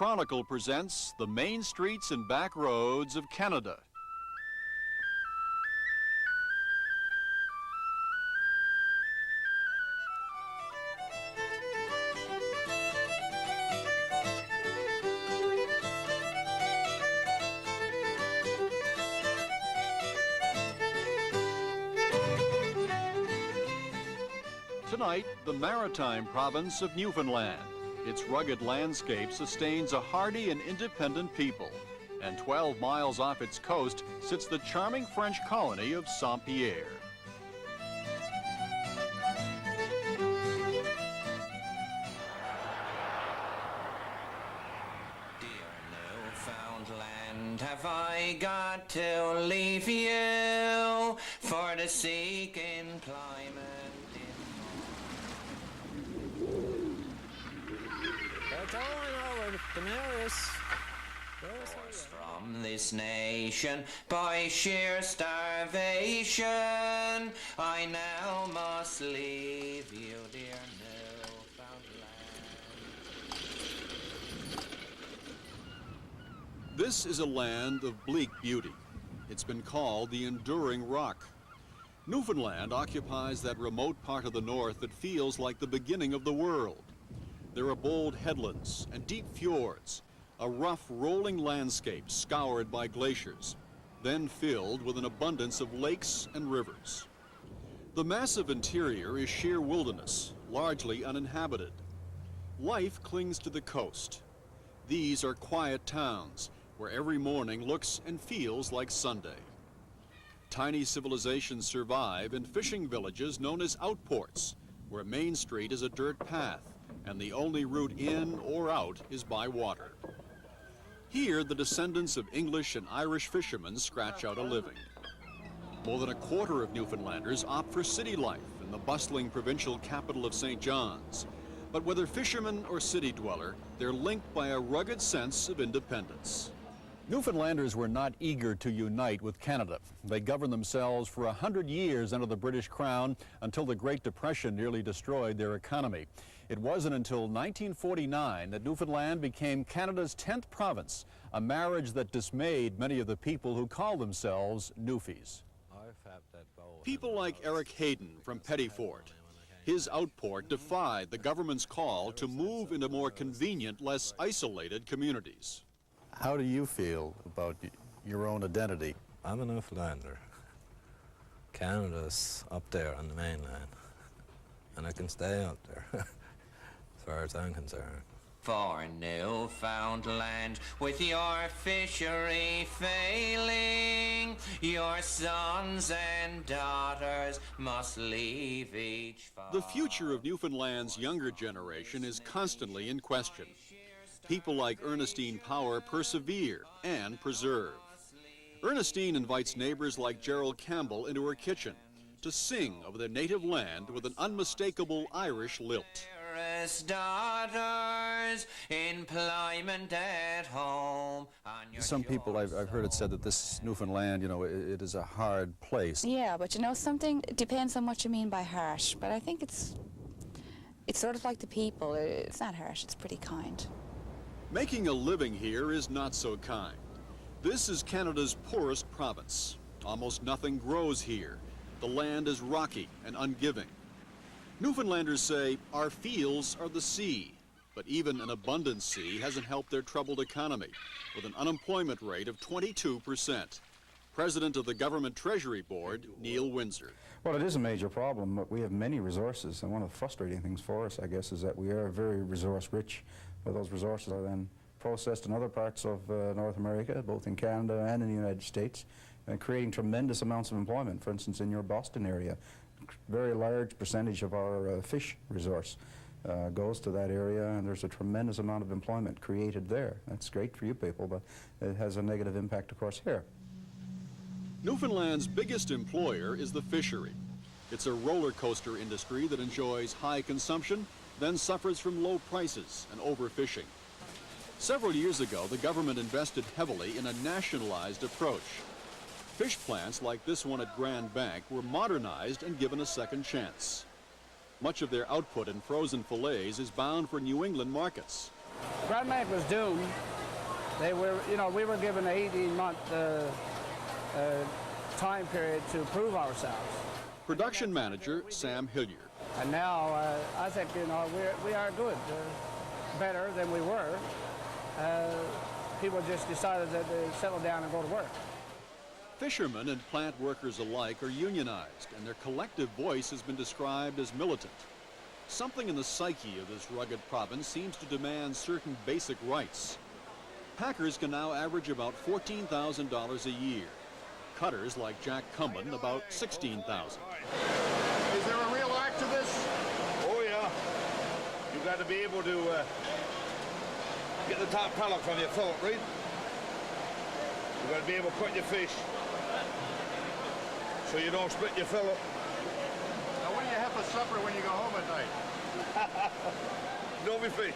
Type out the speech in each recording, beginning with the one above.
Chronicle presents the main streets and back roads of Canada. Tonight, the maritime province of Newfoundland. Its rugged landscape sustains a hardy and independent people. And 12 miles off its coast sits the charming French colony of Sierre. Dear Newfoundland, have I got to leave you for to seek employment? Forced from this nation by sheer starvation, I now must leave you, dear Newfoundland. This is a land of bleak beauty. It's been called the Enduring Rock. Newfoundland occupies that remote part of the north that feels like the beginning of the world. There are bold headlands and deep fjords, a rough rolling landscape scoured by glaciers, then filled with an abundance of lakes and rivers. The massive interior is sheer wilderness, largely uninhabited. Life clings to the coast. These are quiet towns where every morning looks and feels like Sunday. Tiny civilizations survive in fishing villages known as outports, where Main Street is a dirt path and the only route in or out is by water. Here, the descendants of English and Irish fishermen scratch out a living. More than a quarter of Newfoundlanders opt for city life in the bustling provincial capital of St. John's. But whether fisherman or city dweller, they're linked by a rugged sense of independence. Newfoundlanders were not eager to unite with Canada. They governed themselves for 100 years under the British Crown until the Great Depression nearly destroyed their economy. It wasn't until 1949 that Newfoundland became Canada's 10th province, a marriage that dismayed many of the people who call themselves Newfies. People like Eric Hayden from Pettyfort. His Outport defied the government's call to move into more convenient, less isolated communities. How do you feel about your own identity? I'm a Newfoundlander. Canada's up there on the mainland, and I can stay up there, as far as I'm concerned. For Newfoundland, with your fishery failing, your sons and daughters must leave each farm. The future of Newfoundland's younger generation is constantly in question. People like Ernestine Power persevere and preserve. Ernestine invites neighbors like Gerald Campbell into her kitchen to sing of their native land with an unmistakable Irish lilt. Daughters, employment at home. Some people, I've heard it said that this Newfoundland, it is a hard place. Yeah, but you know something? It depends on what you mean by harsh. But I think it's sort of like the people. It's not harsh, it's pretty kind. Making a living here is not so kind. This is Canada's poorest province. Almost nothing grows here. The land is rocky and ungiving. Newfoundlanders say our fields are the sea, but even an abundant sea hasn't helped their troubled economy, with an unemployment rate of 22%. President of the Government Treasury Board, Neil Windsor. Well, it is a major problem, but we have many resources, and one of the frustrating things for us, I guess, is that we are very resource-rich, but those resources are then processed in other parts of North America, both in Canada and in the United States, creating tremendous amounts of employment. For instance, in your Boston area, a very large percentage of our fish resource goes to that area, and there's a tremendous amount of employment created there. That's great for you people, but it has a negative impact, of course, here. Newfoundland's biggest employer is the fishery. It's a roller coaster industry that enjoys high consumption, then suffers from low prices and overfishing. Several years ago, the government invested heavily in a nationalized approach. Fish plants like this one at Grand Bank were modernized and given a second chance. Much of their output in frozen fillets is bound for New England markets, Grand Bank was doomed. They were, we were given an 18-month time period to prove ourselves. Production manager Sam Hilliard. And now I think, we are good, better than we were. People just decided that they'd settle down and go to work. Fishermen and plant workers alike are unionized, and their collective voice has been described as militant. Something in the psyche of this rugged province seems to demand certain basic rights. Packers can now average about $14,000 a year. Cutters like Jack Cummin about $16,000. Is there a real art to this? Oh yeah. You've got to be able to get the top paddock from your fillet, right? You've got to be able to cut your fish so you don't split your fillet. Now what do you have for supper when you go home at night? Don't be fish.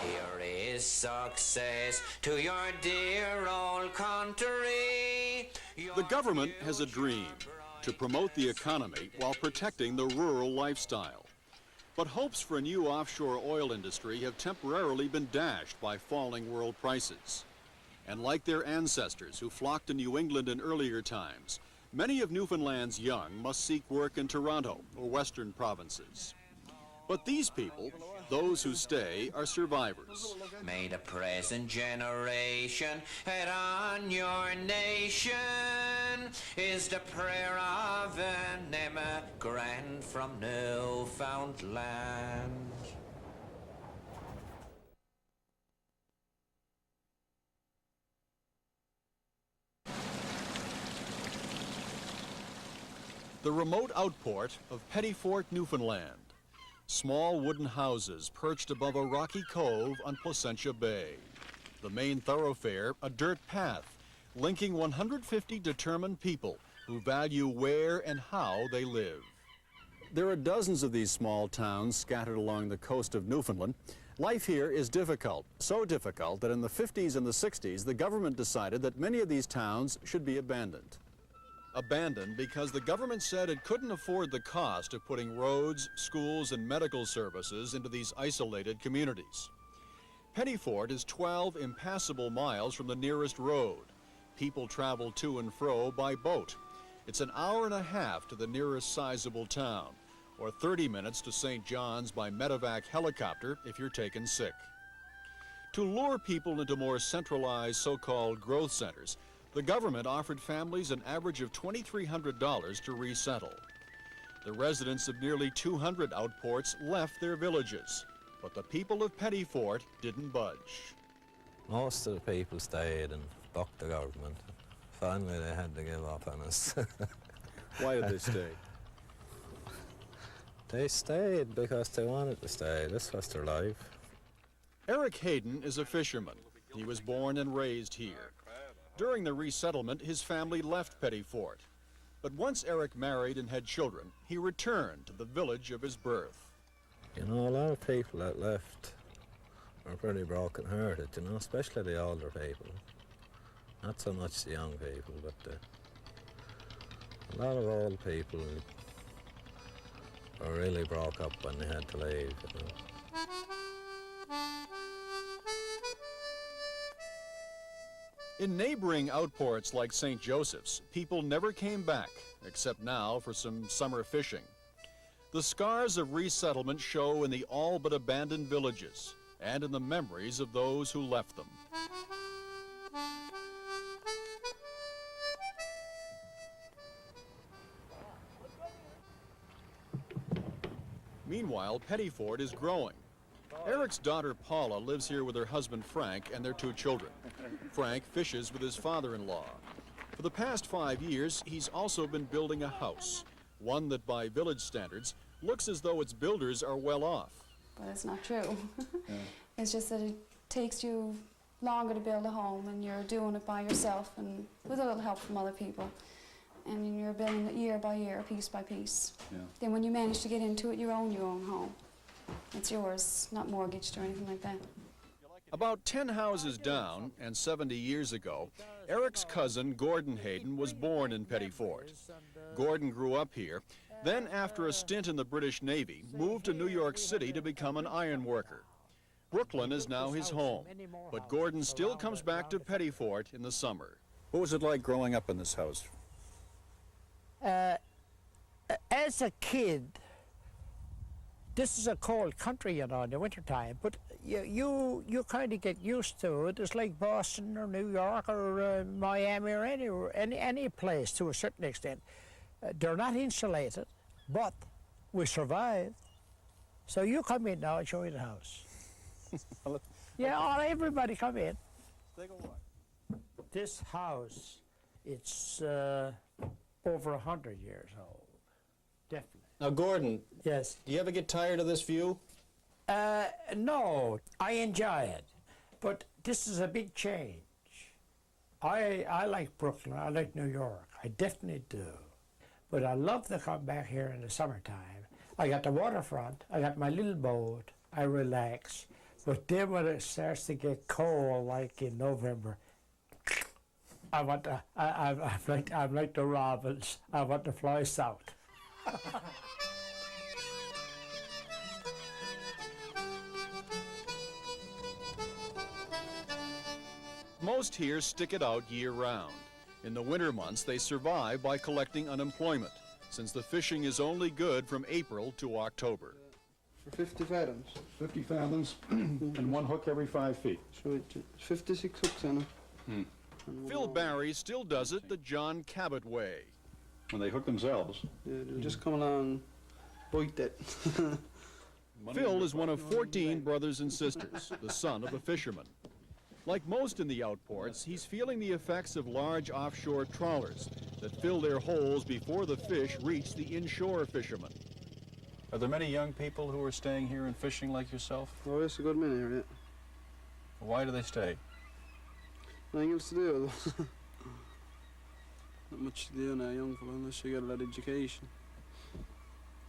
Here is success to your dear old country. The government has a dream to promote the economy while protecting the rural lifestyle. But hopes for a new offshore oil industry have temporarily been dashed by falling world prices. And like their ancestors who flocked to New England in earlier times, many of Newfoundland's young must seek work in Toronto or western provinces. But these people, those who stay, are survivors. May the present generation head on your nation is the prayer of an emigrant from Newfoundland. The remote outport of Petitfort, Newfoundland. Small wooden houses perched above a rocky cove on Placentia Bay. The main thoroughfare, a dirt path, linking 150 determined people who value where and how they live. There are dozens of these small towns scattered along the coast of Newfoundland. Life here is difficult, so difficult that in the 50s and the 60s, the government decided that many of these towns should be abandoned. Abandoned because the government said it couldn't afford the cost of putting roads, schools, and medical services into these isolated communities. Petitfort is 12 impassable miles from the nearest road. People travel to and fro by boat. It's an hour and a half to the nearest sizable town, or 30 minutes to St. John's by medevac helicopter if you're taken sick. To lure people into more centralized so-called growth centers, the government offered families an average of $2,300 to resettle. The residents of nearly 200 outports left their villages, but the people of Petitfort didn't budge. Most of the people stayed and bucked the government. Finally, they had to give up on us. Why did they stay? They stayed because they wanted to stay. This was their life. Eric Hayden is a fisherman. He was born and raised here. During the resettlement, his family left Petitfort. But once Eric married and had children, he returned to the village of his birth. You know, a lot of people that left are pretty broken-hearted, you know, especially the older people. Not so much the young people, but a lot of old people are really broke up when they had to leave, you know. In neighboring outports like St. Joseph's, people never came back, except now for some summer fishing. The scars of resettlement show in the all but abandoned villages and in the memories of those who left them. Meanwhile, Petitfort is growing. Eric's daughter Paula lives here with her husband Frank and their 2 children. Frank fishes with his father-in-law. For the past 5 years, he's also been building a house, one that by village standards looks as though its builders are well off. But it's not true. Yeah. It's just that it takes you longer to build a home and you're doing it by yourself and with a little help from other people. And you're building it year by year, piece by piece. Yeah. Then when you manage to get into it, you own your own home. It's yours, not mortgaged or anything like that. About 10 houses down, and 70 years ago, Eric's cousin, Gordon Hayden, was born in Petitfort. Gordon grew up here, then after a stint in the British Navy, moved to New York City to become an iron worker. Brooklyn is now his home, but Gordon still comes back to Pettifort in the summer. What was it like growing up in this house? As a kid, this is a cold country, you know, in the wintertime, but you kind of get used to it. It's like Boston or New York or Miami or any place to a certain extent. They're not insulated, but we survived. So you come in now and show you the house. Yeah, all everybody come in. Take a walk. This house, it's over 100 years old, definitely. Now, Gordon, Yes. do you ever get tired of this view? No, I enjoy it, but this is a big change. I like Brooklyn, I like New York, I definitely do. But I love to come back here in the summertime. I got the waterfront, I got my little boat, I relax. But then when it starts to get cold, like in November, I'm like the robins, I want to fly south. Most here stick it out year-round. In the winter months, they survive by collecting unemployment, since the fishing is only good from April to October. For 50 fathoms. 50 fathoms and one hook every 5 feet. So it's 56 hooks on it. Phil Barry still does it the John Cabot way. When they hook themselves. Yeah, they'll just come along, bite that. Phil is one of 14 brothers and sisters, the son of a fisherman. Like most in the outports, he's feeling the effects of large offshore trawlers that fill their holes before the fish reach the inshore fishermen. Are there many young people who are staying here and fishing like yourself? Oh, there's a good many here, yeah. Why do they stay? Nothing else to do. Not much to do now, young fella, unless you get a lot of education.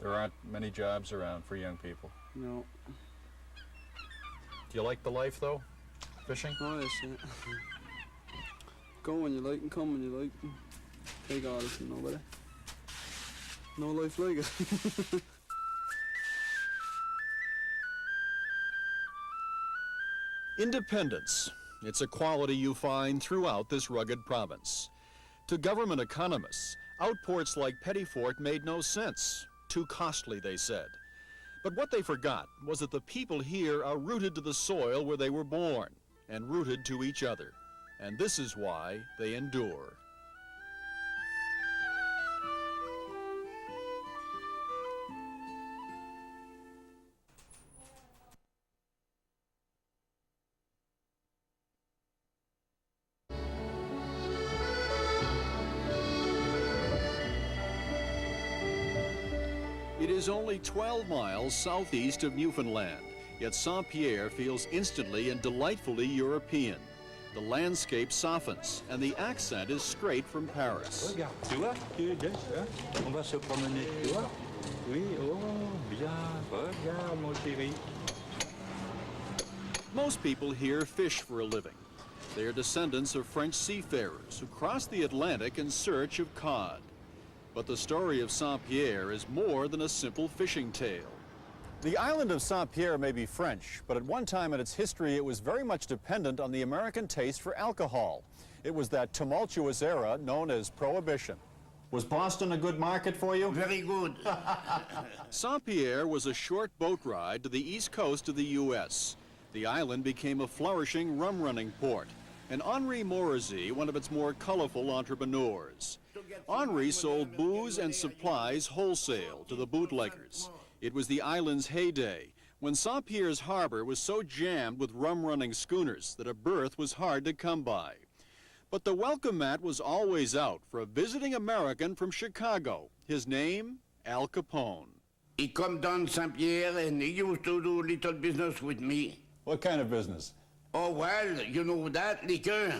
There aren't many jobs around for young people. No. Do you like the life, though? Fishing? Oh, yes, yeah. Go when you like and come when you like. Take all this and nobody. No life like it. Independence. It's a quality you find throughout this rugged province. To government economists, outports like Pettifort made no sense. Too costly, they said. But what they forgot was that the people here are rooted to the soil where they were born, and rooted to each other. And this is why they endure. It is only 12 miles southeast of Newfoundland, yet Saint-Pierre feels instantly and delightfully European. The landscape softens, and the accent is straight from Paris. Regarde, tu vois, on va se promener, tu vois? Oui, oh, bien, regarde, mon chéri. Most people here fish for a living. They are descendants of French seafarers who crossed the Atlantic in search of cod. But the story of Saint-Pierre is more than a simple fishing tale. The island of Saint-Pierre may be French, but at one time in its history it was very much dependent on the American taste for alcohol. It was that tumultuous era known as Prohibition. Was Boston a good market for you? Very good. Saint-Pierre was a short boat ride to the east coast of the U.S. The island became a flourishing rum-running port, and Henri Morrissey, one of its more colorful entrepreneurs. Henri sold booze and supplies wholesale to the bootleggers. It was the island's heyday, when Saint-Pierre's harbor was so jammed with rum-running schooners that a berth was hard to come by. But the welcome mat was always out for a visiting American from Chicago. His name, Al Capone. He come down Saint-Pierre and he used to do little business with me. What kind of business? Oh, well, you know that, liquor.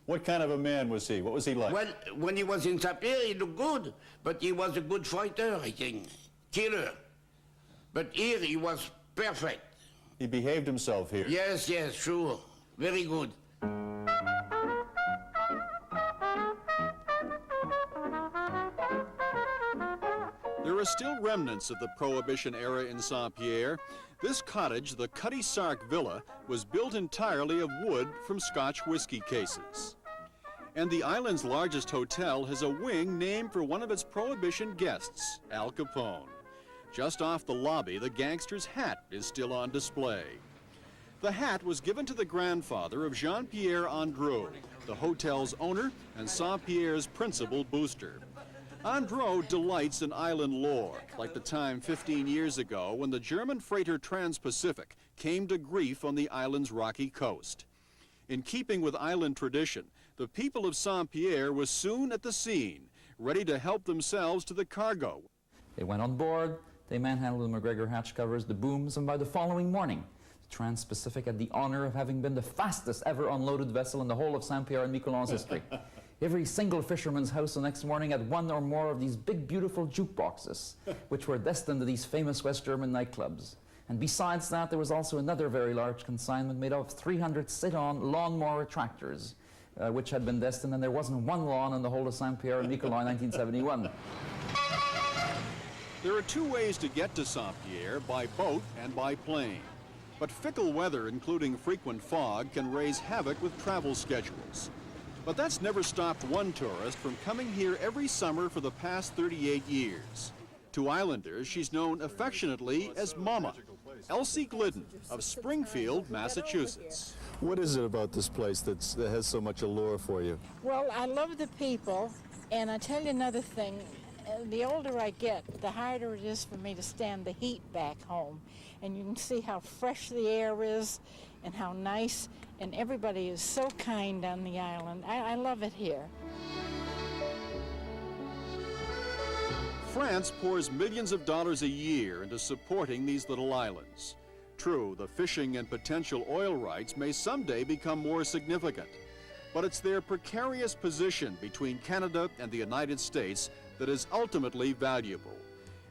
What kind of a man was he? What was he like? Well, when he was in Saint-Pierre, he looked good, but he was a good fighter, I think. Killer. But here, he was perfect. He behaved himself here. Yes, yes, sure. Very good. There are still remnants of the Prohibition era in Saint-Pierre. This cottage, the Cutty Sark Villa, was built entirely of wood from Scotch whiskey cases. And the island's largest hotel has a wing named for one of its Prohibition guests, Al Capone. Just off the lobby, the gangster's hat is still on display. The hat was given to the grandfather of Jean-Pierre Andrew, the hotel's owner and Saint-Pierre's principal booster. Andrew delights in island lore, like the time 15 years ago when the German freighter Trans-Pacific came to grief on the island's rocky coast. In keeping with island tradition, the people of Saint-Pierre was soon at the scene, ready to help themselves to the cargo. They went on board, they manhandled the McGregor hatch covers, the booms, and by the following morning, the Trans-Pacific had the honor of having been the fastest ever unloaded vessel in the whole of Saint-Pierre and Miquelon's history. Every single fisherman's house the next morning had one or more of these big, beautiful jukeboxes, which were destined to these famous West German nightclubs. And besides that, there was also another very large consignment made of 300 sit-on lawnmower tractors, which had been destined, and there wasn't one lawn in the whole of Saint-Pierre and Miquelon in 1971. There are two ways to get to Saint-Pierre, by boat and by plane. But fickle weather, including frequent fog, can raise havoc with travel schedules. But that's never stopped one tourist from coming here every summer for the past 38 years. To islanders, she's known affectionately as Mama, Elsie Glidden of Springfield, Massachusetts. What is it about this place that has so much allure for you? Well, I love the people, and I tell you another thing. The older I get, the harder it is for me to stand the heat back home. And you can see how fresh the air is and how nice, and everybody is so kind on the island. I love it here. France pours millions of dollars a year into supporting these little islands. True, the fishing and potential oil rights may someday become more significant, but it's their precarious position between Canada and the United States that is ultimately valuable.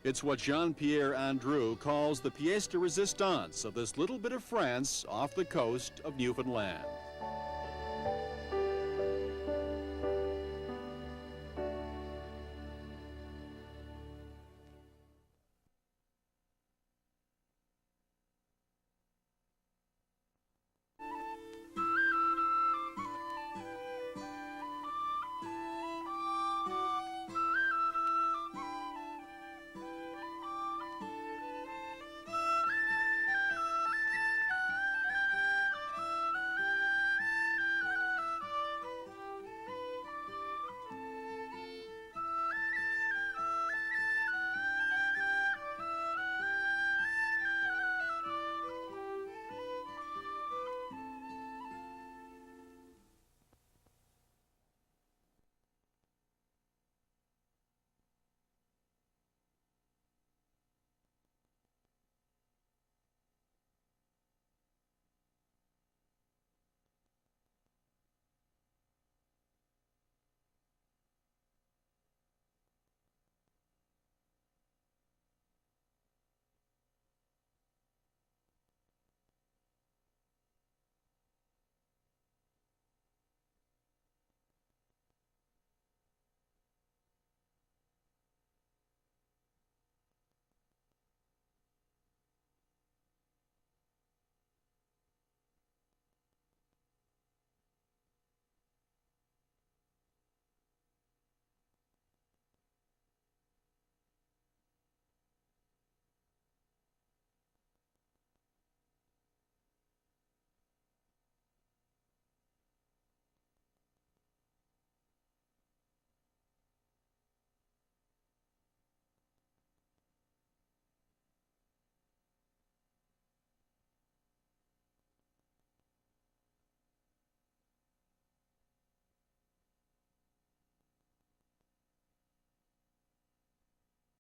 It's what Jean-Pierre Andrew calls the pièce de résistance of this little bit of France off the coast of Newfoundland.